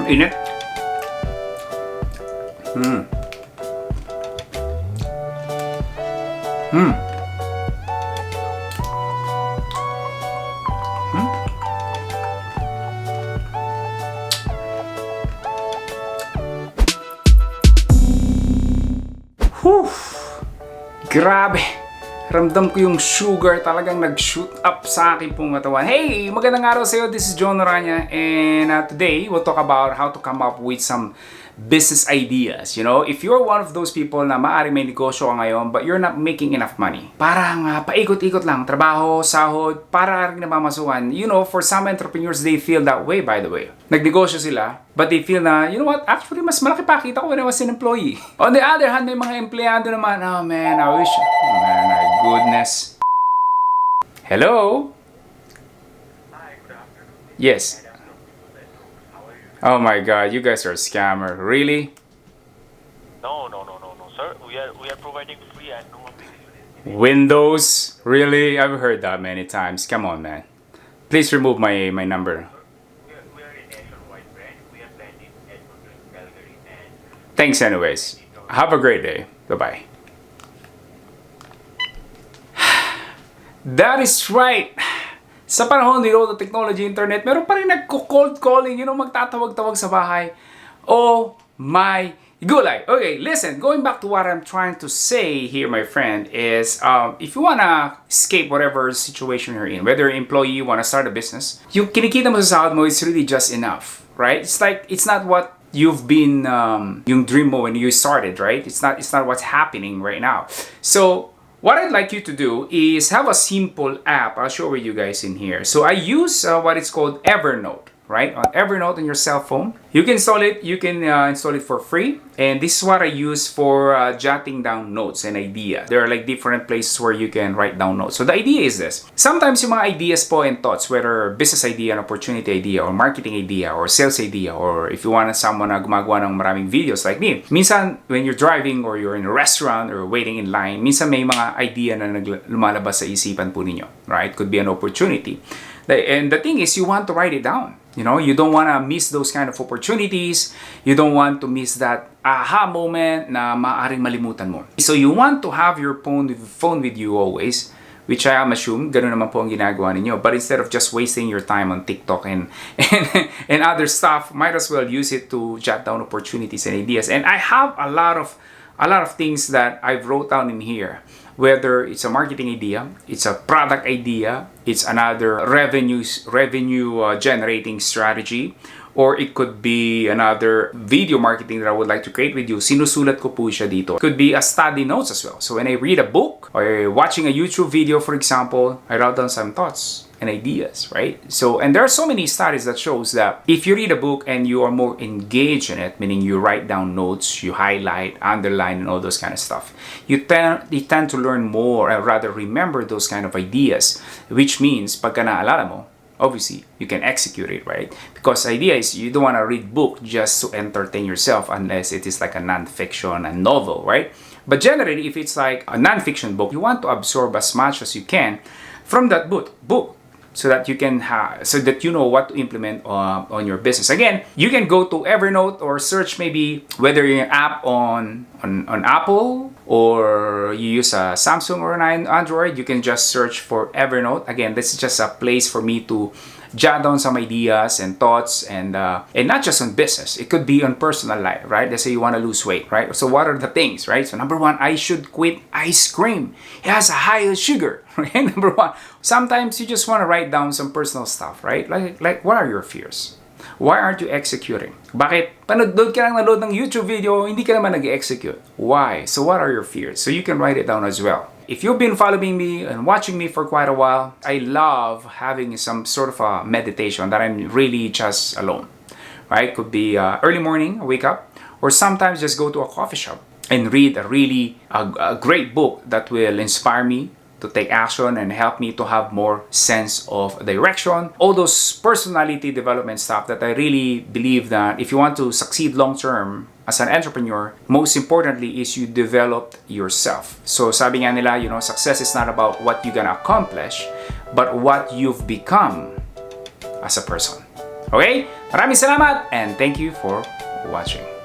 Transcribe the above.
Init. Whew! Grabe! Ramdam ko yung sugar talagang nag-shoot up sa akin pong katawan. Hey! Magandang araw sa iyo. This is Jon Orana, and today we'll talk about how to come up with some business ideas. You know, if you're one of those people na maaaring may negosyo ka ngayon but you're not making enough money. Parang paikot-ikot lang, trabaho, sahod, para rin namamasukan. You know, for some entrepreneurs, they feel that way, by the way. Nagnegosyo sila, but they feel na, you know what, actually mas malaki pa kita ko when I was an employee. On the other hand, may mga empleyado naman, oh man, I wish, oh man, my goodness. Hello? Hi, good afternoon. Yes. How are you? Oh my god, you guys are a scammer. Really? No, sir. We are providing free and no application. Windows? Really? I've heard that many times. Come on, man. Please remove my number. We are a nationwide brand. We are brand in Edmonton, Calgary, and Thanks anyways. Have a great day. Bye-bye. That is right. Sa panahon ni the technology, internet, meron pa rin nagko-cold calling, you know, magtatawag-tawag sa bahay. Oh my gulay. Okay, listen, going back to what I'm trying to say here, my friend, is if you wanna escape whatever situation you're in, whether you're an employee, you wanna start a business, yung kinikita mo sa sahod mo is really just enough, right? It's like, it's not what you've been, yung dream mo when you started, right? It's not what's happening right now. So, what I'd like you to do is have a simple app. I'll show you guys in here. So I use what is called Evernote, right? On Evernote on your cell phone. You can install it. You can install it for free. And this is what I use for jotting down notes and ideas. There are like different places where you can write down notes. So the idea is this. Sometimes yung mga ideas po and thoughts, whether business idea, an opportunity idea, or marketing idea, or sales idea, or if you want someone na gumagawa ng maraming videos like me, minsan when you're driving or you're in a restaurant or waiting in line, minsan may mga idea na lumalabas sa isipan po ninyo, right? Could be an opportunity. And the thing is, you want to write it down. You know, you don't want to miss those kind of opportunities. You don't want to miss that aha moment na maaaring malimutan mo. So you want to have your phone with you always, which I am assume ganun naman po ang ginagawa ninyo. But instead of just wasting your time on TikTok and other stuff, might as well use it to jot down opportunities and ideas. And I have a lot of things that I've wrote down in here. Whether it's a marketing idea, it's a product idea, it's another revenue generating strategy, or it could be another video marketing that I would like to create with you. Sinusulat ko po siya dito. It could be a study notes as well. So when I read a book or watching a YouTube video, for example, I write down some thoughts and ideas, right? So, and there are so many studies that shows that if you read a book and you are more engaged in it, meaning you write down notes, you highlight, underline, and all those kind of stuff, you tend to learn more, or rather remember those kind of ideas, which means pagka naalala mo, obviously, you can execute it, right? Because the idea is you don't want to read book just to entertain yourself unless it is like a non-fiction, a novel, right? But generally, if it's like a non-fiction book, you want to absorb as much as you can from that book. So that you can so that you know what to implement on your business. Again, you can go to Evernote or search maybe whether you're an app on Apple or you use a Samsung or an Android. You can just search for Evernote. Again, this is just a place for me to jot down some ideas and thoughts and not just on business. It could be on personal life, right? Let's say you want to lose weight, right? So what are the things, right? So number one, I should quit ice cream. It has a high sugar, right? Number one. Sometimes you just want to write down some personal stuff, right? Like what are your fears? Why aren't you executing? Bakit? Panood ka lang naload ng YouTube video, hindi ka naman nag-execute. Why? So what are your fears? So you can write it down as well. If you've been following me and watching me for quite a while, I love having some sort of a meditation that I'm really just alone, right? Could be early morning, I wake up, or sometimes just go to a coffee shop and read a great book that will inspire me to take action and help me to have more sense of direction. All those personality development stuff that I really believe that if you want to succeed long term as an entrepreneur, most importantly is you develop yourself. So sabi nga nila, you know, success is not about what you're gonna accomplish, but what you've become as a person. Okay? Maraming salamat and thank you for watching.